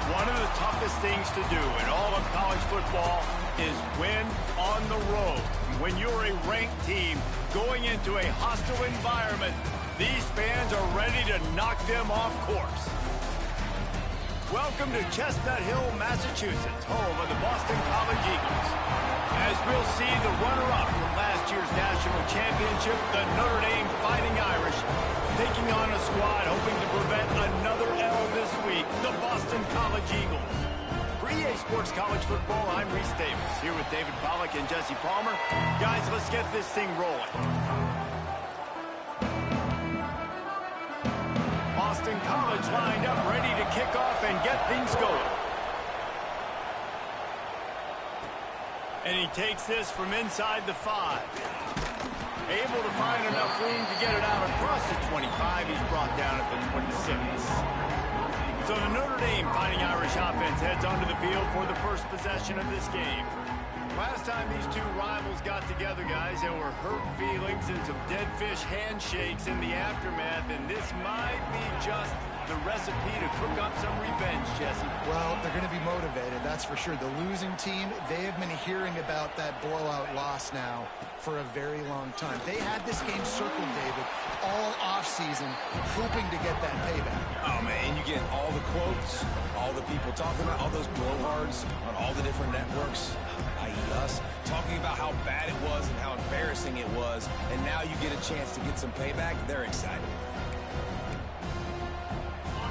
One of the toughest things to do in all of college football is win on the road. When you're a ranked team going into a hostile environment, these fans are ready to knock them off course. Welcome to Chestnut Hill, Massachusetts, home of the Boston College Eagles. As we'll see the runner-up from last year's national championship, the Notre Dame Fighting Irish, taking on a squad hoping to prevent another L this week, the Boston College Eagles. For EA Sports College Football, I'm Reese Davis, here with David Pollack and Jesse Palmer. Guys, let's get this thing rolling. Boston College lined up, ready to kick off and get things going. And he takes this from inside the 5. Able to find enough room to get it out across the 25. He's brought down at the 26. So the Notre Dame Fighting Irish offense heads onto the field for the first possession of this game. Last time these two rivals got together, guys, there were hurt feelings and some dead fish handshakes in the aftermath, and this might be just the recipe to cook up some revenge, Jesse. Well, they're going to be motivated, that's for sure. The losing team, they have been hearing about that blowout loss now for a very long time. They had this game circled, David, all offseason, hoping to get that payback. Oh, man, you get all the quotes, all the people talking about, all those blowhards on all the different networks, i.e. us, talking about how bad it was and how embarrassing it was, and now you get a chance to get some payback. They're excited.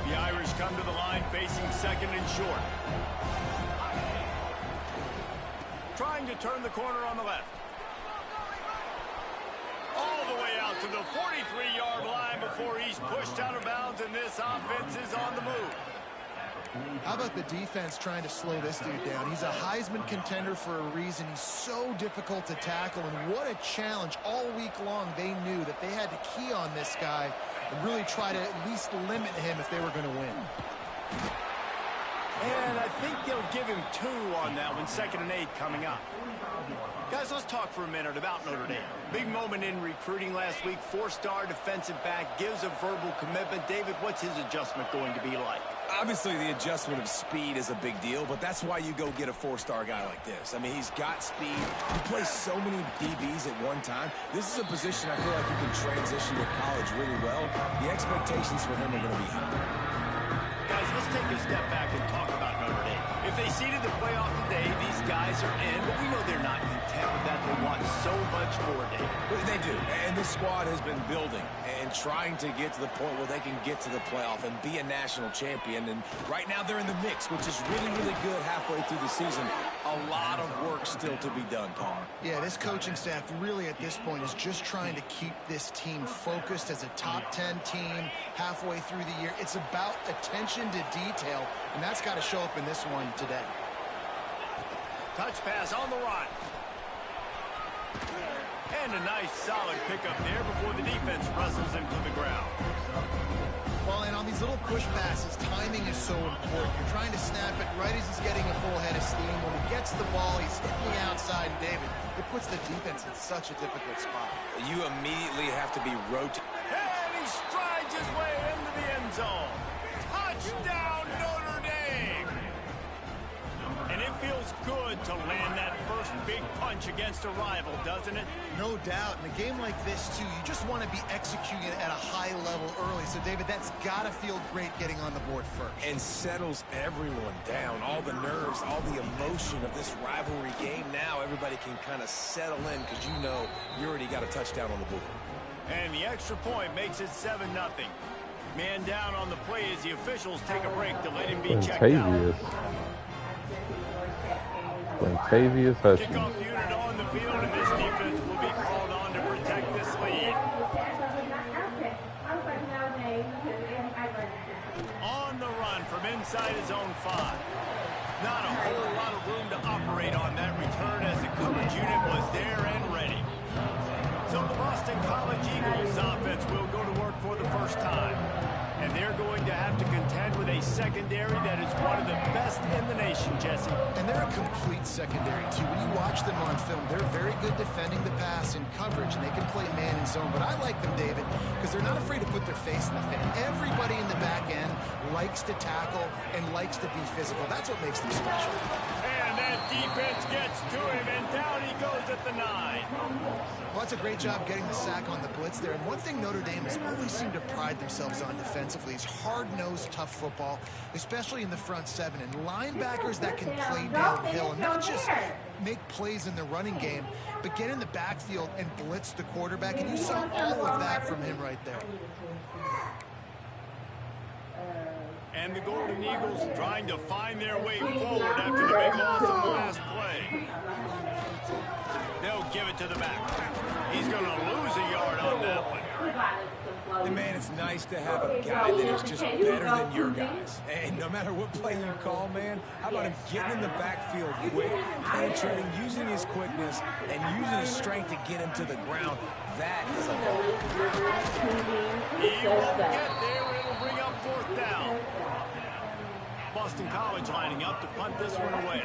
The Irish come to the line facing second and short. Trying to turn the corner on the left. All the way out to the 43-yard line before he's pushed out of bounds, and this offense is on the move. How about the defense trying to slow this dude down? He's a Heisman contender for a reason. He's so difficult to tackle, and what a challenge. All week long, they knew that they had to key on this guy and really try to at least limit him if they were going to win. And I think they'll give him 2 on that one, 2nd and 8 coming up. Guys, let's talk for a minute about Notre Dame. Big moment in recruiting last week. 4-star defensive back gives a verbal commitment. David, what's his adjustment going to be like? Obviously, the adjustment of speed is a big deal, but that's why you go get a 4-star guy like this. I mean, he's got speed. He plays so many DBs at one time. This is a position I feel like you can transition to college really well. The expectations for him are going to be high. Guys, let's take a step back and talk about Notre Dame. If they seeded the playoff today, these guys are in, but we know they're not content with that. They want so much more, David. They do, and this squad has been building and trying to get to the point where they can get to the playoff and be a national champion. And right now they're in the mix, which is really, really good halfway through the season. A lot of work still to be done, Palmer. Yeah, this coaching staff really at this point is just trying to keep this team focused as a top 10 team halfway through the year. It's about attention to detail, and that's got to show up in this one today. Touch pass on the run. And a nice solid pickup there before the defense wrestles him to the ground. Well, and on these little push passes, timing is so important. You're trying to snap it right as he's getting a full head of steam. When he gets the ball, he's hitting the outside, and David, it puts the defense in such a difficult spot. You immediately have to be rotating. And he strides his way into the end zone. Touchdown, Notre Dame! And it feels good to land that first big punch against a rival, doesn't it? No doubt. In a game like this, too, you just want to be executing at a high level early. So, David, that's got to feel great getting on the board first. And settles everyone down. All the nerves, all the emotion of this rivalry game. Now everybody can kind of settle in because you know you already got a touchdown on the board. And the extra point makes it 7-0. Man down on the play as the officials take a break to let him be checked out. Quintavious Hutchins. Kickoff unit on the field, and this defense will be called on to protect this lead. On the run from inside his own 5. Not a whole lot of room to operate on that return as the coverage unit was there and ready. So the Boston College Eagles offense will go to work for the first time. And they're going to have to contend with a secondary that is one of the best in the nation, Jesse. And they're a complete secondary, too. When you watch them on film, they're very good defending the pass in coverage, and they can play man and zone. But I like them, David, because they're not afraid to put their face in the fan. Everybody in the back end likes to tackle and likes to be physical. That's what makes them special. And that defense gets to him, and down he goes at the 9. Well, that's a great job getting the sack on the blitz there. And one thing Notre Dame has always seemed to pride themselves on defensively is hard-nosed, tough football, especially in the front 7. And linebackers that can play downhill and not just make plays in the running game, but get in the backfield and blitz the quarterback. And you saw all of that from him right there. And the Golden Eagles trying to find their way forward after the big loss on the last play. They'll give it to the back. He's going to lose a yard on that one. And, man, it's nice to have a guy that is just better than your guys. And no matter what play you call, man, how about him getting in the backfield quick, penetrating, using his quickness, and using his strength to get him to the ground. That is a ball. He won't get there. It'll bring up 4th down. Boston College lining up to punt this one away.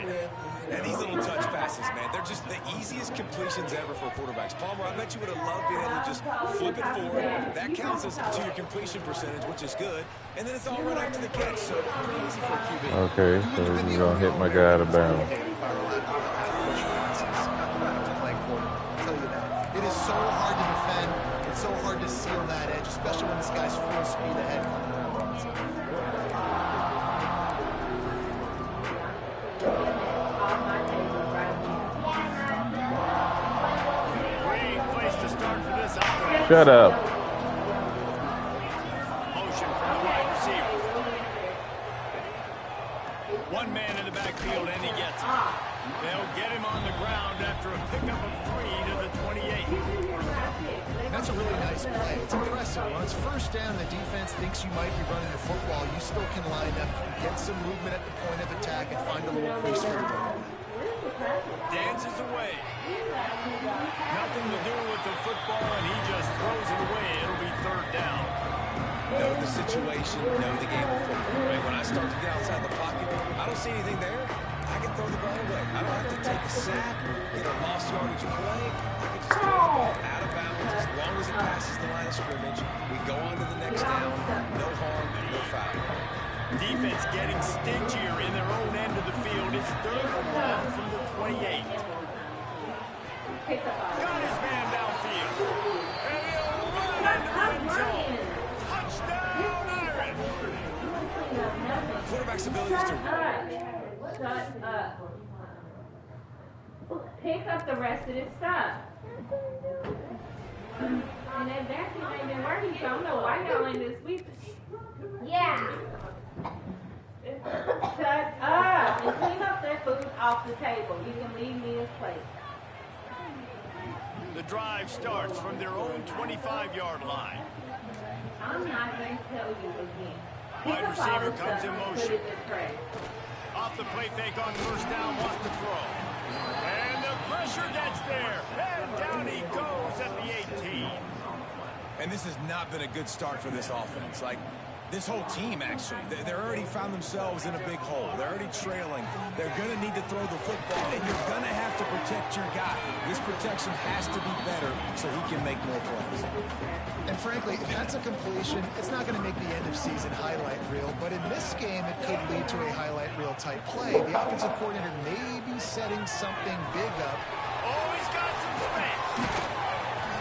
And these little touch passes, man, they're just the easiest completions ever for quarterbacks. Palmer, I bet you would have loved being able to just flip it forward. That counts as to your completion percentage, which is good. And then it's all right after the catch, so pretty easy for a QB. Okay, so you're going to hit my guy out of bounds. It is so hard to defend. It's so hard to seal that edge, especially when this guy's full speed ahead. Shut up. Motion from the wide receiver. One man in the backfield, and he gets it. They'll get him on the ground after a pickup of 3 to the 28. That's a really nice play. It's impressive. When it's first down, the defense thinks you might be running the football. You still can line up, get some movement at the point of attack, and find a little crease for your dances away. Nothing to do with the football, and he just throws it away. It'll be 3rd down. Know the situation, know the game of football. Right? When I start to get outside the pocket, I don't see anything there. I can throw the ball away. I don't have to take a sack, get a lost yardage play. I can just throw the ball out of bounds as long as it passes the line of scrimmage. We go on to the next down. No harm, no foul. Defense getting stingier in their own end of the field. It's 3rd and 1 from the 28. Got his man downfield. And he'll run it into the end zone. Touchdown, Irish. Quarterback's ability is to... Shut up. Pick up the rest of this stuff. And that vacuum ain't been working, so I don't know why y'all in this week. Yeah. Shut up and clean up that food off the table. You can leave me his plate. The drive starts from their own 25-yard line. I'm not going to tell you again. Wide receiver comes in motion. Off the play fake on 1st down, wants to throw. And the pressure gets there. And down he goes at the 18. And this has not been a good start for this offense. Like, This whole team, actually, they're already found themselves in a big hole. They're already trailing. They're going to need to throw the football, and you're going to have to protect your guy. This protection has to be better so he can make more plays. And frankly, if that's a completion, it's not going to make the end-of-season highlight reel, but in this game, it could lead to a highlight reel type play. The offensive coordinator may be setting something big up. Oh, he's got some space.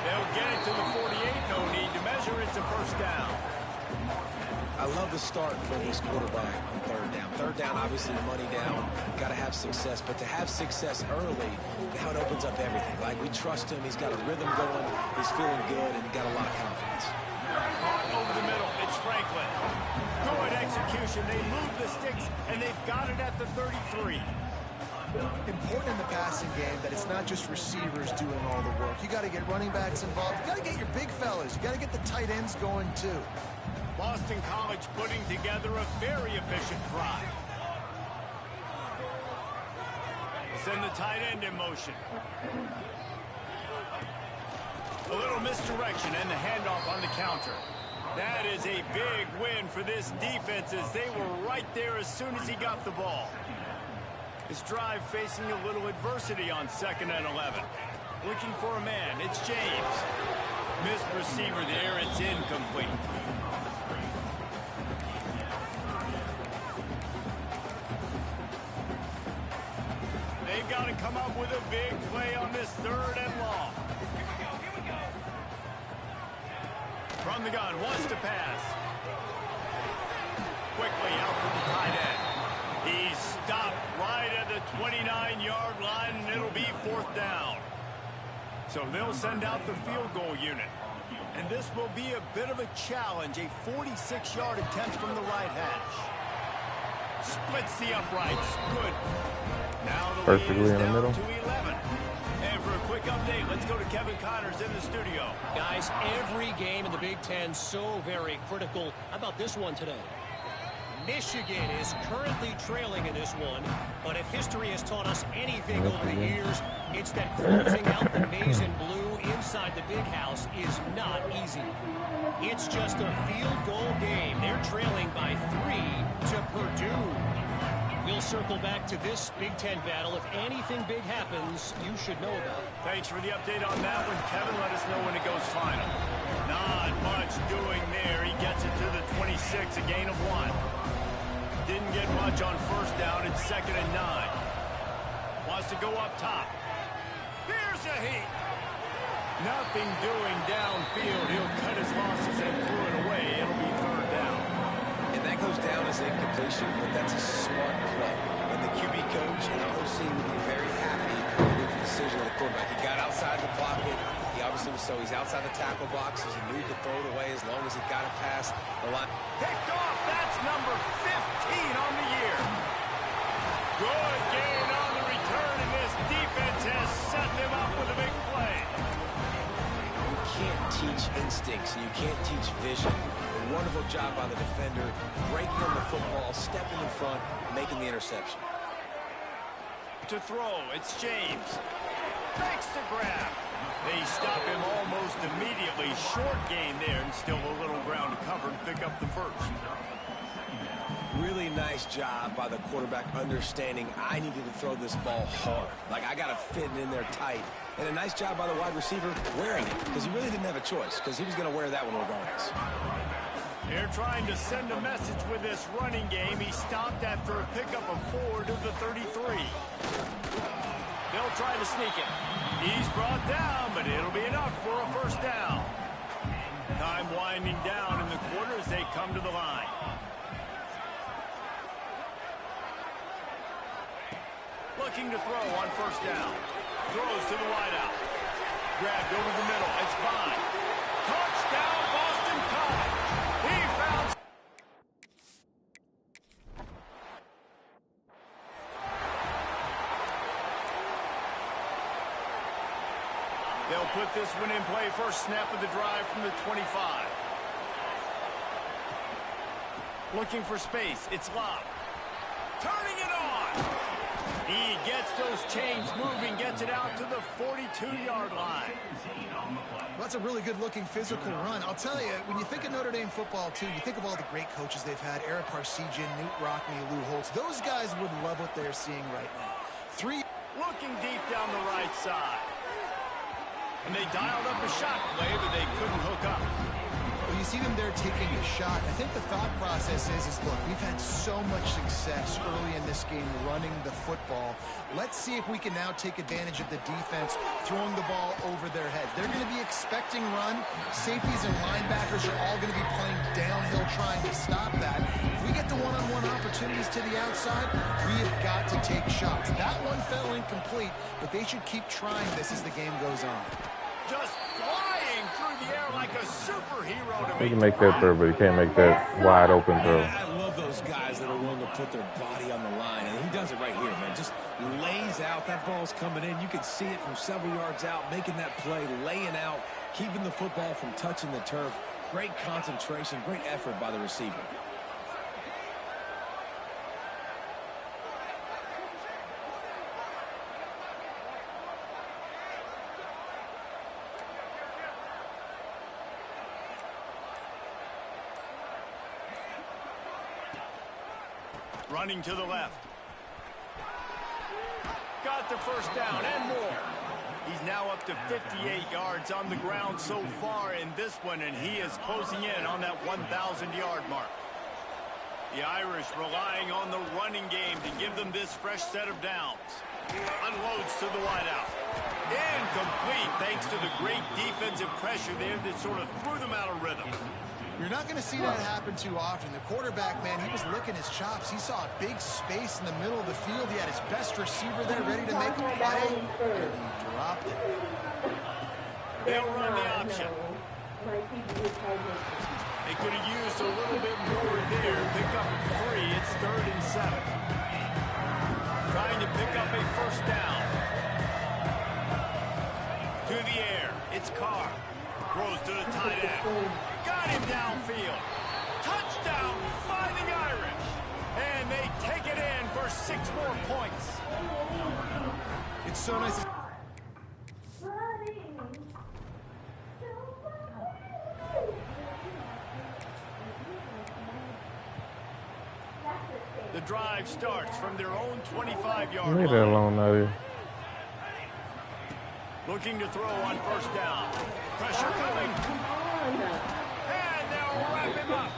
They'll get it to the 48. No need to measure. It's a first down. I love the start for this quarterback on third down. Third down, obviously, money down. Got to have success. But to have success early, now it opens up everything. Like, we trust him. He's got a rhythm going. He's feeling good, and he got a lot of confidence. Over the middle. It's Franklin. Good execution. They move the sticks, and they've got it at the 33. Important in the passing game that it's not just receivers doing all the work. You got to get running backs involved. You got to get your big fellas. You got to get the tight ends going, too. Boston College putting together a very efficient drive. Send the tight end in motion. A little misdirection and the handoff on the counter. That is a big win for this defense as they were right there as soon as he got the ball. This drive facing a little adversity on 2nd and 11. Looking for a man. It's James. Missed receiver there. It's incomplete. They've got to come up with a big play on this 3rd and long. From the gun, wants to pass. Quickly out to the tight end. He's stopped right at the 29-yard line, and it'll be 4th down. So they'll send out the field goal unit. And this will be a bit of a challenge, a 46-yard attempt from the right hash. Splits the uprights. Good. Now the Perfectly lead is in the down middle. to 11. And for a quick update, let's go to Kevin Connors in the studio. Guys, every game in the Big Ten so very critical. How about this one today? Michigan is currently trailing in this one, but if history has taught us anything over the years, it's that closing out the maize and blue inside the big house is not easy. It's just a field goal game. They're trailing by 3 to Purdue. We'll circle back to this Big Ten battle. If anything big happens, you should know about it. Thanks for the update on that one, Kevin. Let us know when it goes final. Not much doing there. He gets it to the 26, a gain of 1. Didn't get much on 1st down. It's 2nd and 9. Wants to go up top. Here's a heat. Nothing doing downfield. He'll cut his losses and throw it away. It'll be 3rd down. And that goes down as incompletion, but that's a smart play. And the QB coach and the OC would be very happy with the decision of the quarterback. He got outside the pocket. He obviously was he's outside the tackle boxes. He knew to throw it away as long as he got it past the line. Picked off. That's number 15 on the year. Good gain on the return, and this defense has set them up with a big play. You can't teach instincts, and you can't teach vision. A wonderful job by the defender, breaking on the football, stepping in front, making the interception. To throw, it's James. Makes the grab. They stop him almost immediately. Short gain there, and still a little ground to cover to pick up the 1st. Really nice job by the quarterback understanding I needed to throw this ball hard. Like, I got to fit it in there tight. And a nice job by the wide receiver wearing it, because he really didn't have a choice, because he was going to wear that one regardless. They're trying to send a message with this running game. He stopped after a pickup of 4 to the 33. They'll try to sneak it. He's brought down, but it'll be enough for a 1st down. Time winding down in the quarter as they come to the line. Looking to throw on 1st down. Throws to the wideout. Grabbed over the middle. It's Bond. Touchdown, Boston College. He found... They'll put this one in play. First snap of the drive from the 25. Looking for space. It's Locke. Turning it on. He gets those chains moving, gets it out to the 42-yard line. Well, that's a really good-looking physical run. I'll tell you, when you think of Notre Dame football, too, you think of all the great coaches they've had, Eric Parseghian, Newt Rockne, Lou Holtz. Those guys would love what they're seeing right now. Looking deep down the right side. And they dialed up a shot play, but they couldn't hook up. Well, you see them there taking a shot. I think the thought process is look, we've had so much success early in this game running the football. Let's see if we can now take advantage of the defense throwing the ball over their head. They're going to be expecting run. Safeties and linebackers are all going to be playing downhill trying to stop that. If we get the one-on-one opportunities to the outside, we have got to take shots. That one fell incomplete, but they should keep trying this as the game goes on. Just flying through the air like a superhero to He can make that throw, but he can't make that wide open throw. I love those guys that are willing to put their body on the line, and he does it right here, man. Just lays out. That ball's coming in. You can see it from several yards out, making that play, laying out, keeping the football from touching the turf. Great concentration, great effort by the receiver. Running to the left. Got the first down and more. He's now up to 58 yards on the ground so far in this one, and he is closing in on that 1,000-yard mark. The Irish relying on the running game to give them this fresh set of downs. Unloads to the wideout. Incomplete thanks to the great defensive pressure there that sort of threw them out of rhythm. You're not going to see that happen too often. The quarterback, man, he was licking his chops. He saw a big space in the middle of the field. He had his best receiver there ready to make a play, and he dropped it. They'll run the option. They could have used a little bit more there. Pick up 3. It's 3rd and 7. Trying to pick up a first down. To the air. It's Carr. Throws to the tight end. Got him downfield. Touchdown, Fighting Irish. And they take it in for 6 more points. It's so nice. The drive starts from their own 25-yard Leave that alone, Nadia. Looking to throw on first down. Pressure coming. And they'll wrap him up.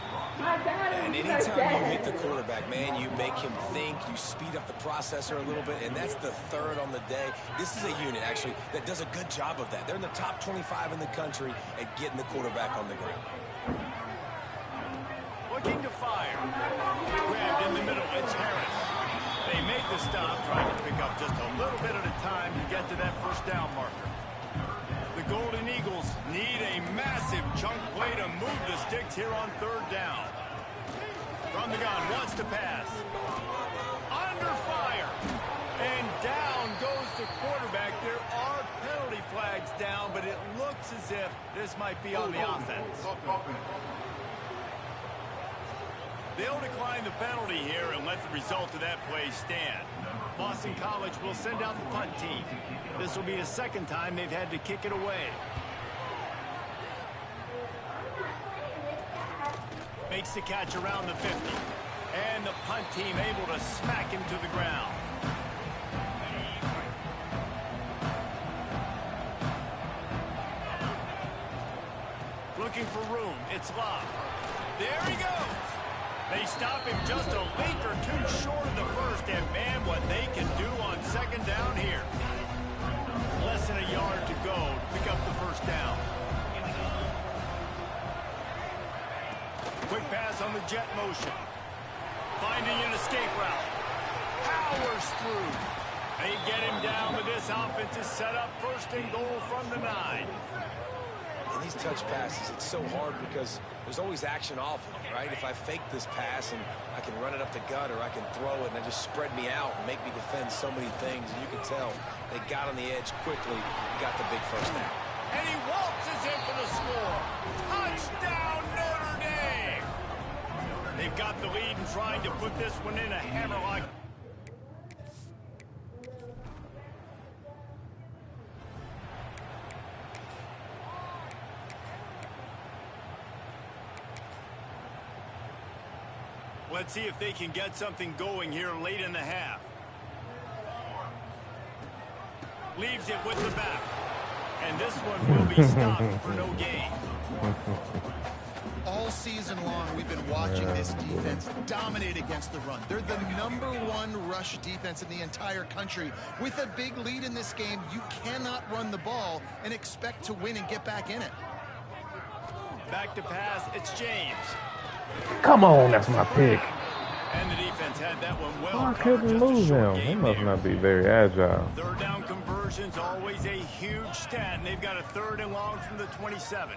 And anytime you hit the quarterback, man, you make him think, you speed up the processor a little bit, and that's the 3rd on the day. This is a unit, actually, that does a good job of that. They're in the top 25 in the country at getting the quarterback on the ground. Looking to fire. Grabbed in the middle. It's Harris. They make the stop, trying to pick up just a little bit at a time to get to that first down marker. The Golden Eagles need a massive chunk play to move the sticks here on 3rd down. From the gun, wants to pass. Under fire. And down goes the quarterback. There are penalty flags down, but it looks as if this might be on the offense. They'll decline the penalty here and let the result of that play stand. Boston College will send out the punt team. This will be the 2nd time they've had to kick it away. Makes the catch around the 50. And the punt team able to smack him to the ground. Looking for room. It's Love. There he goes. They stop him just a link or 2 short of the first, and man, what they can do on 2nd down here. Less than a yard to go to pick up the first down. Quick pass on the jet motion. Finding an escape route. Powers through. They get him down with this offense is set up 1st and goal from the 9. And these touch passes, it's so hard because there's always action off of it, right? If I fake this pass and I can run it up the gut or I can throw it and they just spread me out and make me defend so many things, and you can tell they got on the edge quickly, got the big first down. And he waltzes in for the score. Touchdown, Notre Dame! They've got the lead and trying to put this one in a hammer like. Let's see if they can get something going here late in the half. Leaves it with the back. And this one will be stopped for no gain. All season long, we've been watching this defense dominate against the run. They're the #1 rush defense in the entire country. With a big lead in this game, you cannot run the ball and expect to win and get back in it. Back to pass, it's James. Come on, that's my pick. And the defense had that one well. I couldn't move him. He must not be very agile. Third down conversion's always a huge stat, and they've got a 3rd and long from the 27.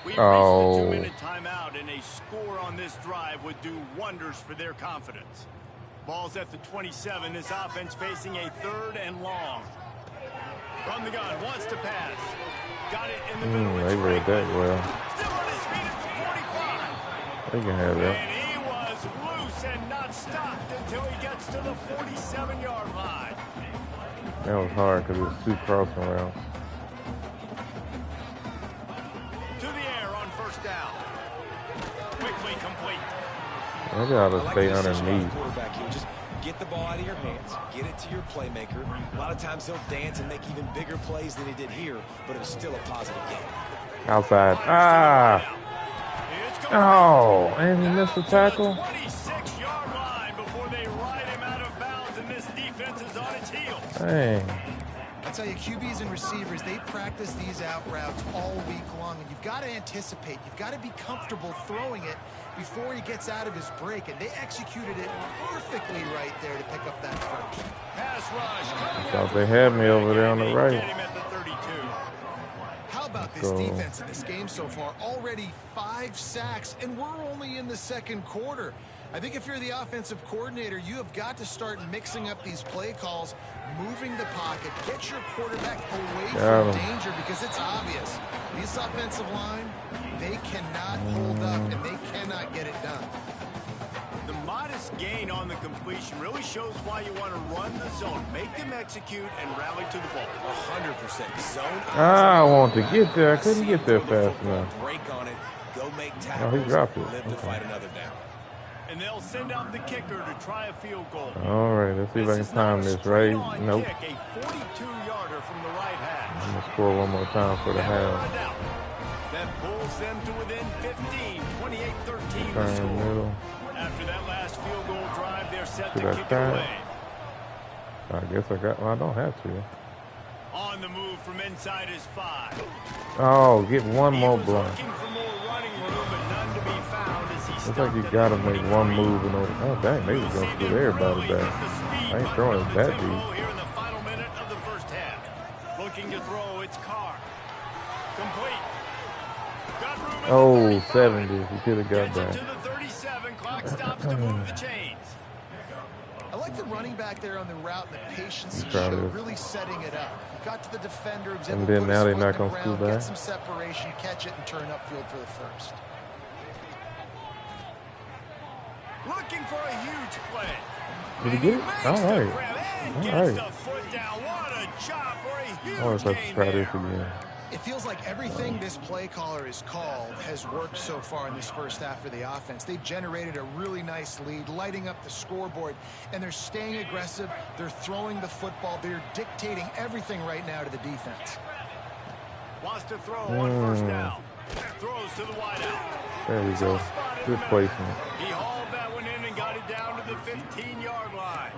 We've reached the 2-minute timeout, and a score on this drive would do wonders for their confidence. Ball's at the 27. This offense facing a 3rd and long. From the gun, wants to pass. Got it in the middle. They read that well. Still on his feet at the 45. They can have that. And he was loose and not stopped until he gets to the 47-yard line. That was hard because it was 2 crossing routes. To the air on 1st down. Quickly complete. I gotta stay underneath. Quarterback here. Just get the ball out of your hands. Get it to your playmaker. A lot of times he'll dance and make even bigger plays than he did here, but it was still a positive game. Outside. Ah! Oh, and he missed the tackle. 26-yard line before they ride him out of bounds, and this defense is on its heels. Dang. I tell you, QBs and receivers, they practice these out routes all week long, and you've got to anticipate. You've got to be comfortable throwing it before he gets out of his break, and they executed it perfectly right there to pick up that first. Pass rush. Thought they had me over there on the right. Get him at the 32. How about this defense in this game so far? Already 5 sacks, and we're only in the 2nd quarter. I think if you're the offensive coordinator, you have got to start mixing up these play calls, moving the pocket, get your quarterback away from danger, because it's obvious. This offensive line, they cannot hold up, and they cannot get it done. The modest gain on the completion really shows why you want to run the zone. Make them execute and rally to the ball. 100% zone. I want to get there. I couldn't get there fast enough. Break on it. Go make Oh, tackles. he dropped it. Live to fight another down. And they'll send out the kicker to try a field goal. All right, let's see if I can time this right. Nope. Kick, a 42-yarder from the right hash. I'm gonna score one more time for the half. That pulls them to within 15, 28-13 Turn the score. middle. After that last field goal drive, they're set Should to I kick it try? away. I guess I got. Well, I don't have to. On the move from inside his 5. Oh, get one more He was block. looking for more running room, but none to be found as he Looks like you stopped gotta at make one move in order. Oh, dang, they was gonna split everybody back. I ain't throwing it that deep. Here in the final minute of the 1st half. Looking to throw, it's Carr. Complete. Got room in Oh, the 35. 70. He could have got Gets it that. to the 37. Clock stops to move the chains. I like the running back there on the route and the patience he Try showed, this. really setting it up. Got to the defender, was And able to then put now his they're foot not in the gonna scoot ground, get back. some separation, catch it, and turn upfield for the first. Looking for a huge play. Did he get it? Makes All the right. grab and All gets right. the foot down. What a job for a huge I always have to gain try there. this again. It feels like everything this play caller has called has worked so far in this first half for the offense. They've generated a really nice lead, lighting up the scoreboard, and they're staying aggressive. They're throwing the football. They're dictating everything right now to the defense. Wants to throw on 1st down. Throws to the wideout. There we go. Good placement. He hauled that one in and got it down to the 15-yard line.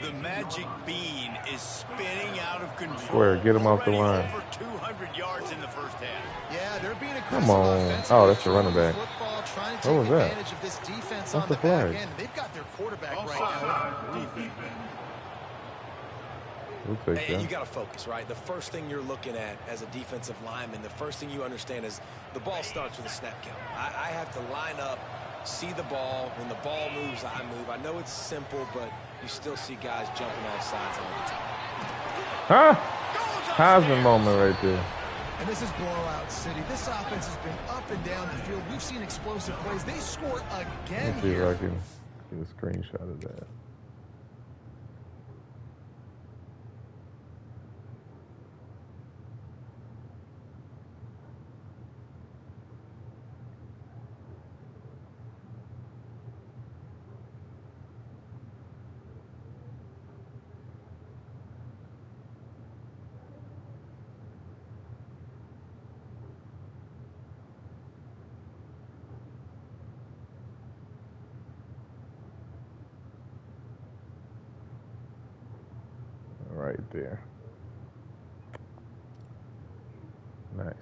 The magic bean is spinning out of control. Swear, get him off the Already line. Over 200 yards in the 1st half. Yeah, they're being aggressive. Come on. offensively, Oh, that's the throwing running back. Football, trying to What take was that? advantage of this defense That's on the the back flag. end. They've got their quarterback right now. We'll take And you that. got to focus, right? The first thing you're looking at as a defensive lineman, the first thing you understand is the ball starts with a snap count. I have to line up, see the ball. When the ball moves, I move. I know it's simple, but you still see guys jumping off sides all the time. Huh? Heisman moment right there. And this is blowout city. This offense has been up and down the field. We've seen explosive plays. They score again Let's see if here. I can get a screenshot of that. there. Nice.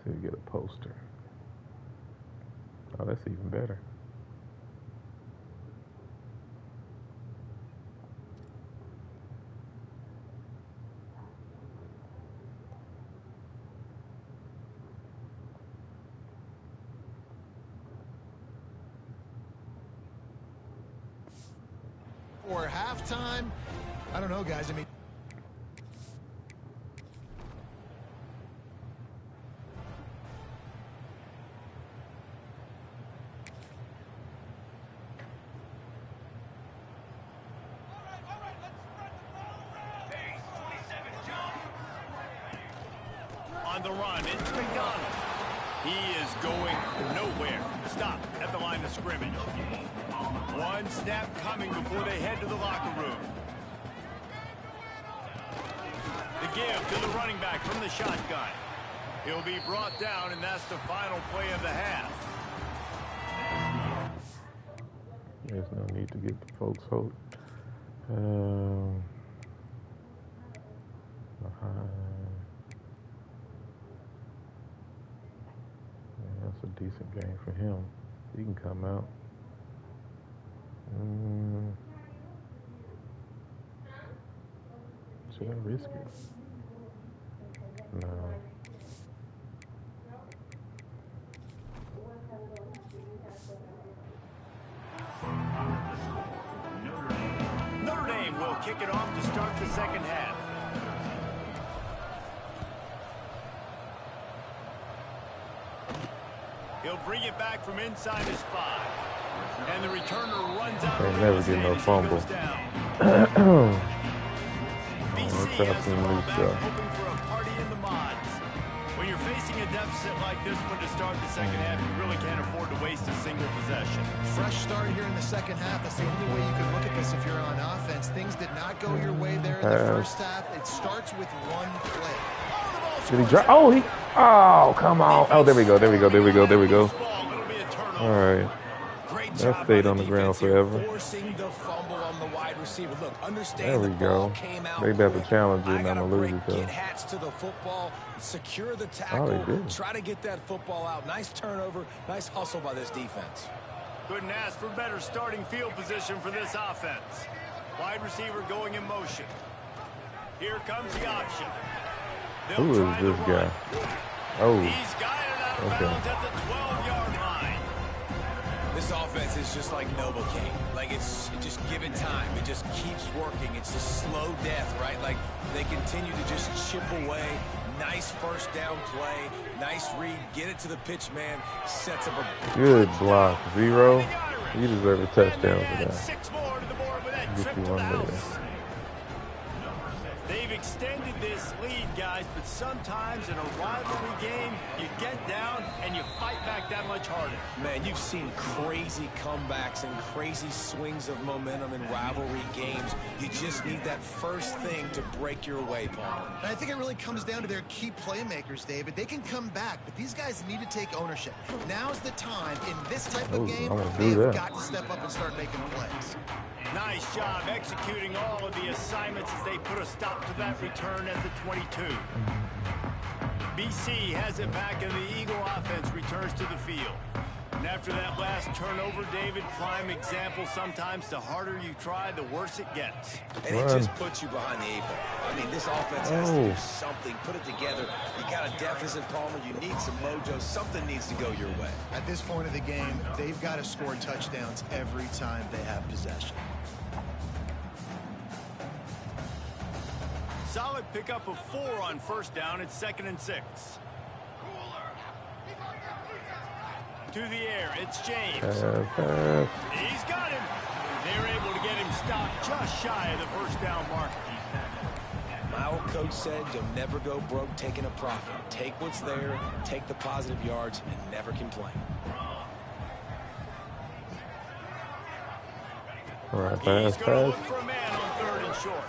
See, we get a poster. Oh, that's even better. For halftime, I don't know, guys. I mean, on the run, it's McDonald. He is going nowhere. Stop at the line of scrimmage. One snap coming before they head to the locker room. The give to the running back from the shotgun. He'll be brought down, and that's the final play of the half. There's no need to get the folks hope. That's a decent game for him. He can come out. Should I risk it? No. Notre Dame will kick it off to start the second half. He'll bring it back from inside his 5. And the returner runs out. They never get no fumble. BC has the ball back, hoping for a party in the mods. When you're facing a deficit like this one to start the second half, you really can't afford to waste a single possession. fresh start here in the second half. That's the only way you can look at this if you're on offense. Things did not go your way there in the first half. It starts with one play. Did he drop? Oh, he. Oh, come on. Oh, there we go. There we go. There we go. There we go. All right. That stayed on the ground forever. Forcing the fumble on the wide receiver. Look, understand There we the ball go. came out They got to quick. challenge it, I and I'm gotta going to lose break, it, though. get hats to the football, secure the Oh, tackle, they did. try to get that football out. Nice turnover, nice hustle by this defense. Couldn't ask for better starting field position for this offense. Wide receiver going in motion. Here comes the option. They'll Who try is the this run. guy? Oh, He's got it out of bounds at the 12-yard line. This offense is just like Novocaine. Like it just give it time. It just keeps working. It's a slow death, right? Like they continue to just chip away. Nice first down play. Nice read. Get it to the pitch man. Sets up a good block. 0. You deserve a touchdown for that. 6 more to the board with that Get you triple one house. later. They've extended this lead, guys, but sometimes in a rivalry game, you get down and you fight back that much harder. Man, you've seen crazy comebacks and crazy swings of momentum in rivalry games. You just need that first thing to break your way, Paul. And I think it really comes down to their key playmakers, David. They can come back, but these guys need to take ownership. Now's the time in this type of game. I wanna do They've that. got to step up and start making plays. Nice job executing all of the assignments as they put a stop to that return at the 22. BC has it back and the Eagle offense returns to the field. And after that last turnover, David, prime example, sometimes the harder you try, the worse it gets. And it just puts you behind the 8 ball. I mean, this offense has to do something. Put it together. You got a deficit, Palmer. You need some mojo. Something needs to go your way. At this point of the game, they've got to score touchdowns every time they have possession. Solid pickup of 4 on first down. It's 2nd and 6. To the air, it's James. He's got him. They're able to get him stopped just shy of the first down mark. My old coach said you'll never go broke taking a profit. Take what's there, take the positive yards, and never complain. All right, He's pass, going to look pass. for a man on 3rd and short.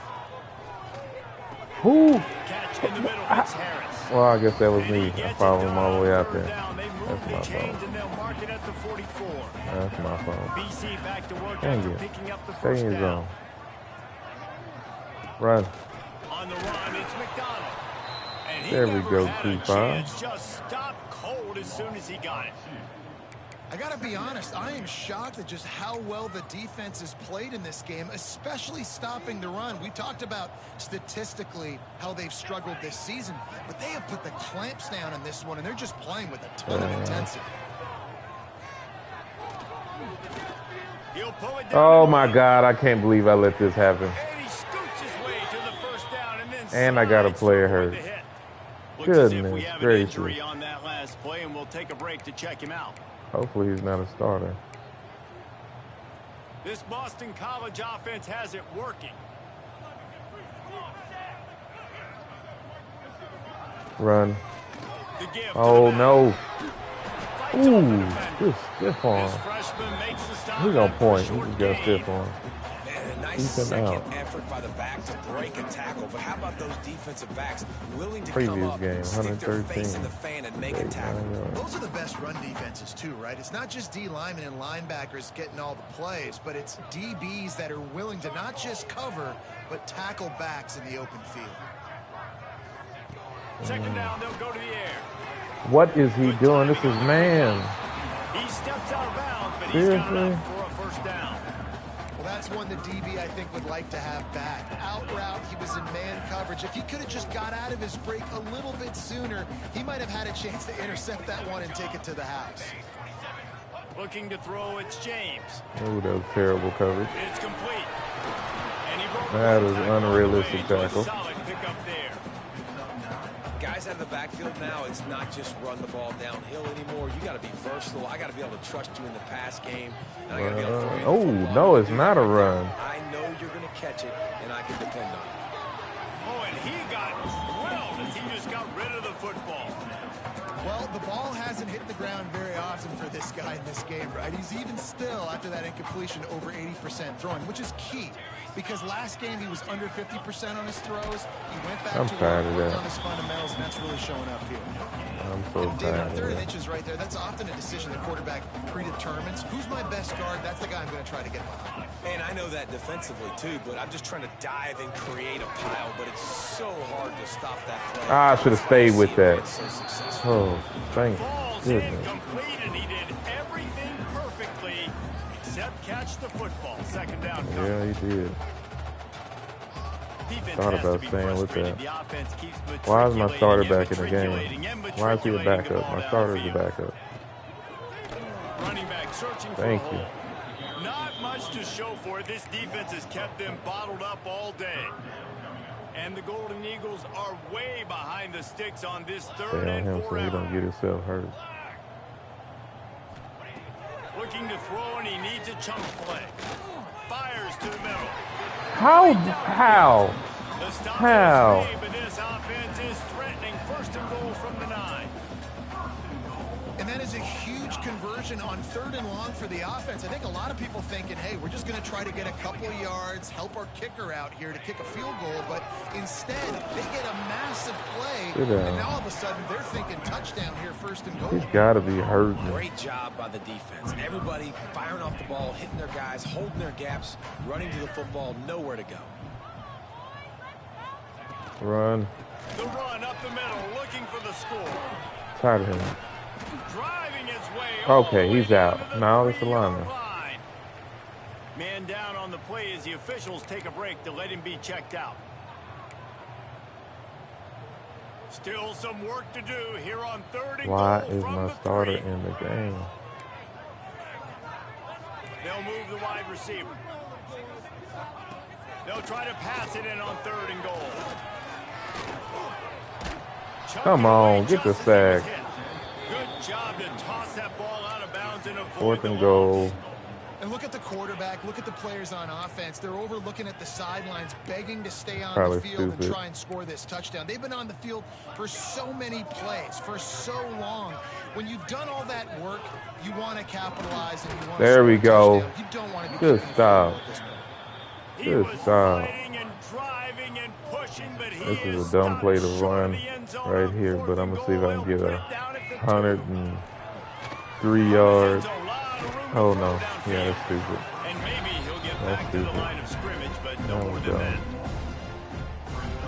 Who? Catch In the middle, it's Harris. Well, I guess that was me. I Gets followed it him done all the way on out third there. down. They move That's the my chains, fault. and they'll mark it at the 44. That's my fault. BC back to work Thank after you. picking up the Stay first in down. zone. Run. On the run, it's McDonald. And he There we never go, had a Q5. chance, just stopped cold as soon as he got it. I got to be honest, I am shocked at just how well the defense has played in this game, especially stopping the run. We talked about statistically how they've struggled this season, but they have put the clamps down in this one, and they're just playing with a ton of intensity. He'll pull it down. Oh my God, I can't believe I let this happen. And he scoots his way to the first down and then And I got a slides player forward hurt. to hit. Looks as if we Goodness have an gracious. injury on that last play, and we'll take a break to check him out. Hopefully he's not a starter. This Boston College offense has it working. Run. The give Oh to the no. Fights off the Ooh, defender. good stiff arm. This freshman makes the stop He gonna after a point. He short just got gain. stiff arm. Man, a nice Keep him second out. effort by the back to break a tackle. But how about those defensive backs willing to Previous come up, game, stick their face 113. in the fan, and make a 8, tackle? 9 yards. Those are the best run defenses too, right? It's not just D linemen and linebackers getting all the plays, but it's DBs that are willing to not just cover, but tackle backs in the open field. Second down, they'll go to the air. What is he doing? This is man. He steps out of bounds, but he's got Seriously? enough for a first down. Well, that's one the DB, I think, would like to have back. Out route, he was in man coverage. If he could have just got out of his break a little bit sooner, he might have had a chance to intercept that one and take it to the house. Looking to throw, it's James. Ooh, that was terrible coverage. It's complete. And he broke That one is tackle unrealistic away to a tackle. solid pickup there. Guys out of the backfield now, it's not just run the ball downhill anymore. You got to be versatile. I got to be able to trust you in the pass game. And I got to be able to throw you the Oh, football. no, it's not a run. I know you're going to catch it, and I can depend on it. Oh, and he got drilled as he just got rid of the football. Well, the ball hasn't hit the ground very often for this guy in this game, right? He's even still, after that incompletion, over 80% throwing, which is key. Because last game he was under 50% on his throws. He went back I'm to tired of work that. on his fundamentals, and that's really showing up here. I'm so And David, on tired third of and that. inches right there, that's often a decision the quarterback predetermines. Who's my best guard? That's the guy I'm going to try to get behind. And I know that defensively, too, but I'm just trying to dive and create a pile, but it's so hard to stop that play. I should have stayed with that. So successful. Oh, thank Falls goodness. incomplete, and he did everything perfectly except catch the football. Second down. Yeah, he did. Defense Thought has to about be staying with frustrated. that. The offense keeps Why is my starter matriculating back in the matriculating game? and Why is he a matriculating the backup? ball My starter is a downfield. backup. Running back searching for Thank a you. hole. Not much to show for it. This defense has kept them bottled up all day. And the Golden Eagles are way behind the sticks on this Stay third on and him so he don't forever. get himself hurt. Looking to throw, and he needs a chunk play. Fires to the middle. How? The stop How? is made, but this offense is threatening. First and goal from the 9. And that is a huge conversion on third and long for the offense. I think a lot of people thinking, hey, we're just going to try to get a couple of yards, help our kicker out here to kick a field goal. But instead, they get a massive play. Sit down. And now all of a sudden, they're thinking touchdown here, first and goal. He's got to be hurting. Great job by the defense. Everybody firing off the ball, hitting their guys, holding their gaps, running to the football, nowhere to go. Run. The run up the middle, looking for the score. Tired of him. Driving his way Okay, all the way he's down out. to the No, it's the 3-yard lineman. line. Man down on the play as the officials take a break to let him be checked out. Still some work to do here on third and Why goal is from my the starter 3. in the game? They'll move the wide receiver. They'll try to pass it in on third and goal. Come on, get the sack. Good job to toss that ball out of bounds and avoid Fourth the and loss. goal. And look at the quarterback, look at the players on offense. They're over looking at the sidelines, begging to stay on Probably the field stupid. and try and score this touchdown. They've been on the field for so many plays, for so long. When you've done all that work, you want to capitalize and you want There to we score a go. touchdown. You don't want to be Good kicking the field stop. goal at this point. He Good was stop. fighting and driving and pushing, but This is a dumb play to run right here, but I'm going to see if I can get a 103 yards. Oh, no. Yeah, that's stupid. That's stupid. That was dumb.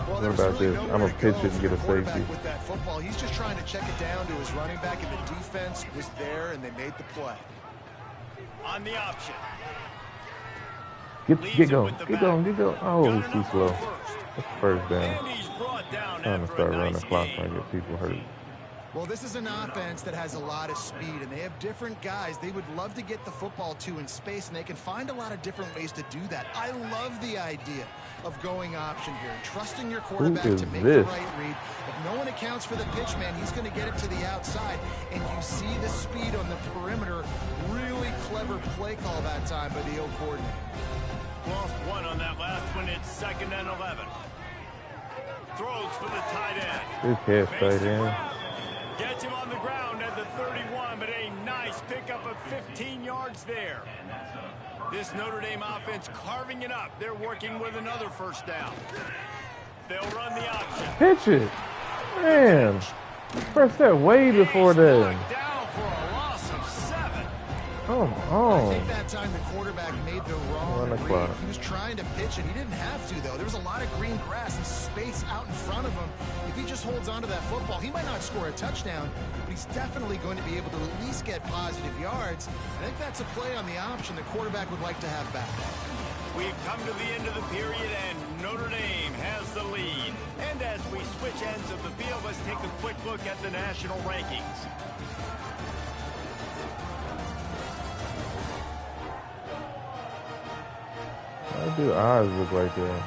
What about this? I'm going to pitch it and get a safety. With that football, he's just trying to check it down to his running back, and the defense was there, and they made the play. On the option. Get going. Get going. Get going. Oh, he's too slow. That's the first down. I'm trying to start running the clock so I get people hurt. Well, this is an offense that has a lot of speed, and they have different guys they would love to get the football to in space, and they can find a lot of different ways to do that. I love the idea of going option here and trusting your quarterback to make the right read. If no one accounts for the pitch, man, he's going to get it to the outside, and you see the speed on the perimeter. Really clever play call that time by the O coordinator. Lost one on that last one. It's 2nd and 11. Throws for the tight end. Good catch, tight end. Gets him on the ground at the 31, but a nice pickup of 15 yards there. This Notre Dame offense carving it up. They're working with another first down. They'll run the option. Pitch it. Man. First step way before that. Down for a loss of 7. Come I on. think that time the quarterback made the wrong read. He was trying to pitch it. He didn't have to, though. There was a lot of green grass and space out in front of him. If he just holds on to that football, he might not score a touchdown, but he's definitely going to be able to at least get positive yards. I think that's a play on the option the quarterback would like to have back. We've come to the end of the period, and Notre Dame has the lead. And as we switch ends of the field, let's take a quick look at the national rankings. Why do eyes look like that?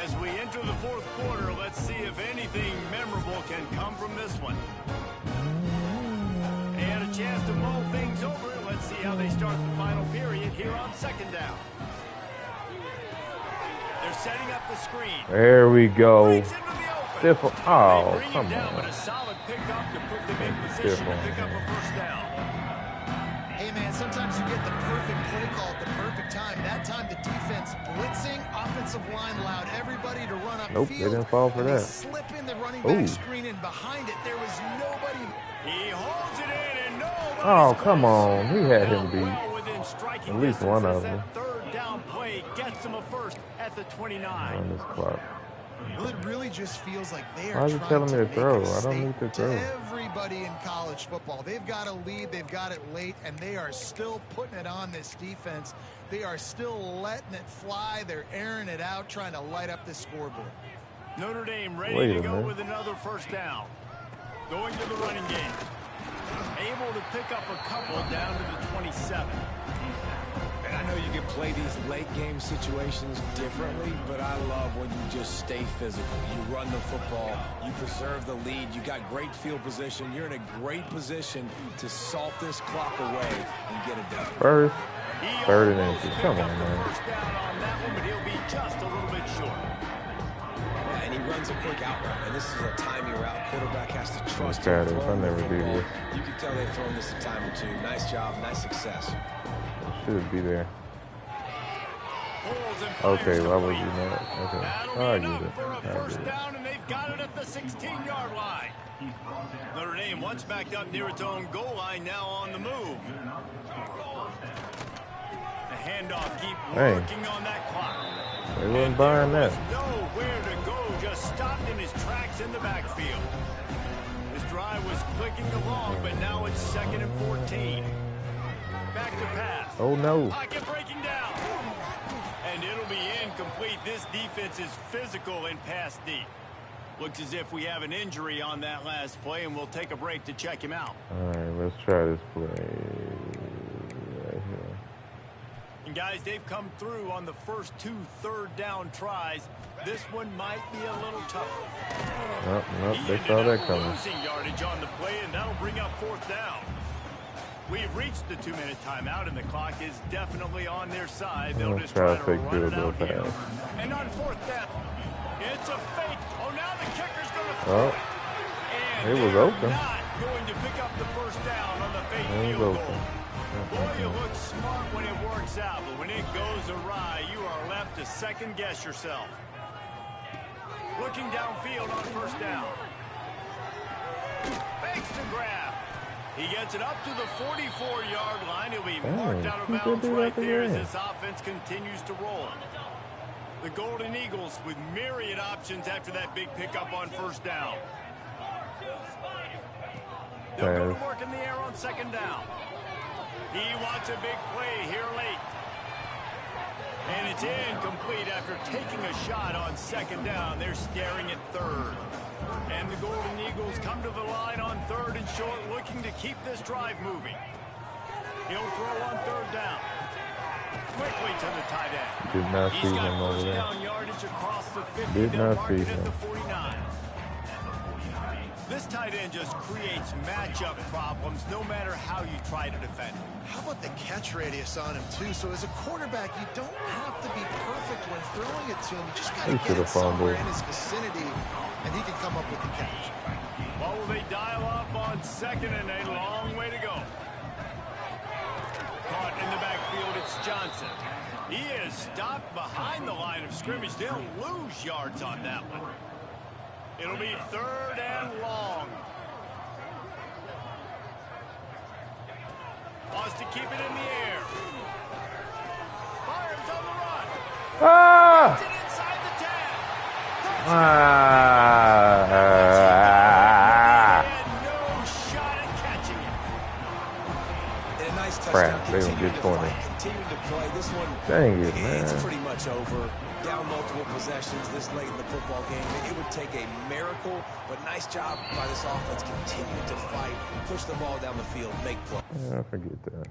As we enter the 4th quarter, let's see if anything memorable can come from this one. They had a chance to mull things over. Let's see how they start the final period here on 2nd down. They're setting up the screen. There we go. Stiff. Oh, come on. But a solid pickup to put them in position to pick up a first down. Hey, man, sometimes you get the perfect play call at the perfect time. That time the defense blitzing, offensive line allowed everybody to run up Nope, field. they didn't fall for that. Slip in the running back screen, and behind it there was nobody. He holds it in, and nobody. Oh, come on. He had him beat. At least one of them. That 3rd down play gets him a first at the 29. On this clock. Well, it really just feels like they are Why is he telling me to throw? I don't need to throw. Everybody in college football, they've got a lead, they've got it late, and they are still putting it on this defense. They are still letting it fly. They're airing it out, trying to light up the scoreboard. Notre Dame ready to go with another first down. Going to the running game. Able to pick up a couple down to the 27. And I know you can play these late game situations differently, but I love when you just stay physical. You run the football, you preserve the lead, you got great field position, you're in a great position to salt this clock away and get it done. First, 3rd and inches. Come on, man. First down on that one, but he'll be just a little bit short. Yeah, and he runs a quick out route, and this is a timing route. Quarterback has to trust him. him. I never do this. You can tell they've thrown this a time or two. Nice job, nice success. Should be there. Okay, why would you not? Okay, I get it. First down, and they've got it at the 16-yard line. Notre Dame once backed up near its own goal line, now on the move. The handoff, keep working on that clock. They wasn't buying that. Nowhere to go, just stopped in his tracks in the backfield. This drive was clicking along, but now it's 2nd and 14. Back to pass. Oh, no. Pocket breaking down. And it'll be incomplete. This defense is physical and pass deep. Looks as if we have an injury on that last play, and we'll take a break to check him out. All right, let's try this play right here. And guys, they've come through on the first 2 3rd down tries. This one might be a little tougher. Nope, they saw that coming. Losing yardage on the play, and that'll bring up 4th down. We've reached the 2-minute timeout, and the clock is definitely on their side. They'll just try to run it out here. And on 4th down, it's a fake. Oh, now the kicker's going to throw it. And it was open. Not going to pick up the first down on the fake field goal. Boy, you look smart when it works out, but when it goes awry, you are left to second-guess yourself. Looking downfield on first down. Makes the grab. He gets it up to the 44-yard line. He'll be marked out of bounds right there as this offense continues to roll. The Golden Eagles with myriad options after that big pickup on first down. They'll go to work in the air on second down. He wants a big play here late. And it's incomplete after taking a shot on second down. They're staring at third. And the Golden Eagles come to the line on third and short, looking to keep this drive moving. He'll throw on third down. Quickly to the tight end. Did not see him over there. Down yardage across the 50. Did not see him. At the 49. This tight end just creates matchup problems no matter how you try to defend him. How about the catch radius on him, too? So as a quarterback, you don't have to be perfect when throwing it to him. You just got to get it somewhere in his vicinity, and he can come up with the catch. Well, will they dial up on second and a long way to go? Caught in the backfield, it's Johnson. He is stopped behind the line of scrimmage. They'll lose yards on that one. It'll be third and long. Wants to keep it in the air. Fires on the run. Ah! Gets it inside the 10. And no shot at catching it. And a nice touchdown. Crap, they don't get 20. Continue to play. This one, dang it, man. It's pretty much over. Down multiple possessions this late in the football game. It would take a miracle, but nice job by this offense. Continue to fight, push the ball down the field, make plays. Yeah, I forget that.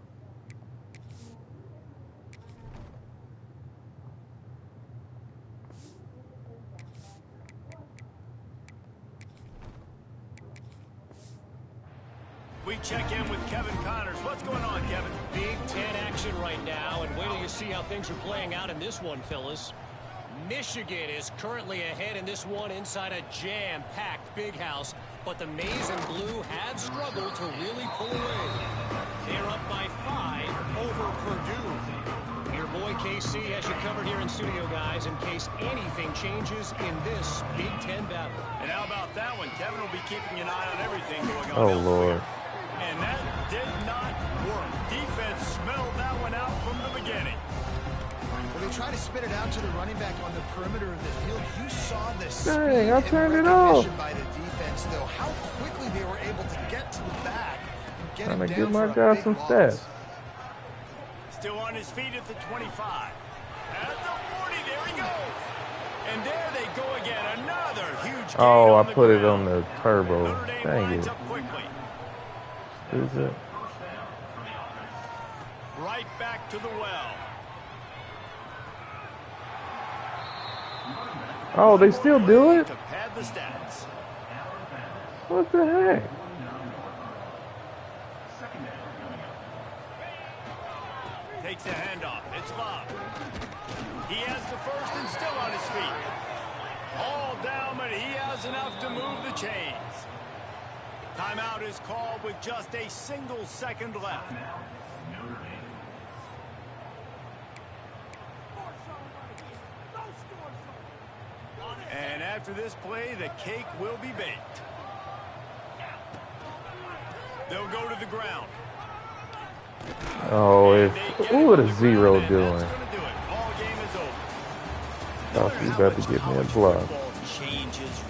We check in with Kevin Connors. What's going on, Kevin? Big Ten action right now, and wait till you see how things are playing out in this one, fellas. Michigan is currently ahead in this one inside a jam-packed Big House, but the Maize and Blue have struggled to really pull away. They're up by 5 over Purdue. Your boy KC has you covered here in studio, guys, in case anything changes in this Big Ten battle. And how about that one? Kevin will be keeping an eye on everything going on. Oh, Lord. And that did not work. Defense smelled that one out from the beginning. When they try to spit it out to the running back on the perimeter of the field, you saw this Dang, I turned it off. by the defense, though. How quickly they were able to get to the back and get Trying him to down give my for a guy big some loss. stats. Still on his feet at the 25. At the 40, there he goes. And there they go again. Another huge gain Oh, I on the put it ground. on the turbo. Notre Dame Dang lines it. up quickly. Is it? Right back to the well. Oh, they still do it? To pad the stats. What the heck? Takes a handoff. It's Bob. He has the first and still on his feet. All down, but he has enough to move the chains. Timeout is called with just a single second left. And after this play, the cake will be baked. They'll go to the ground. Oh, what is Zero doing? Ball game is over. Oh, he's about to give me a block. Changes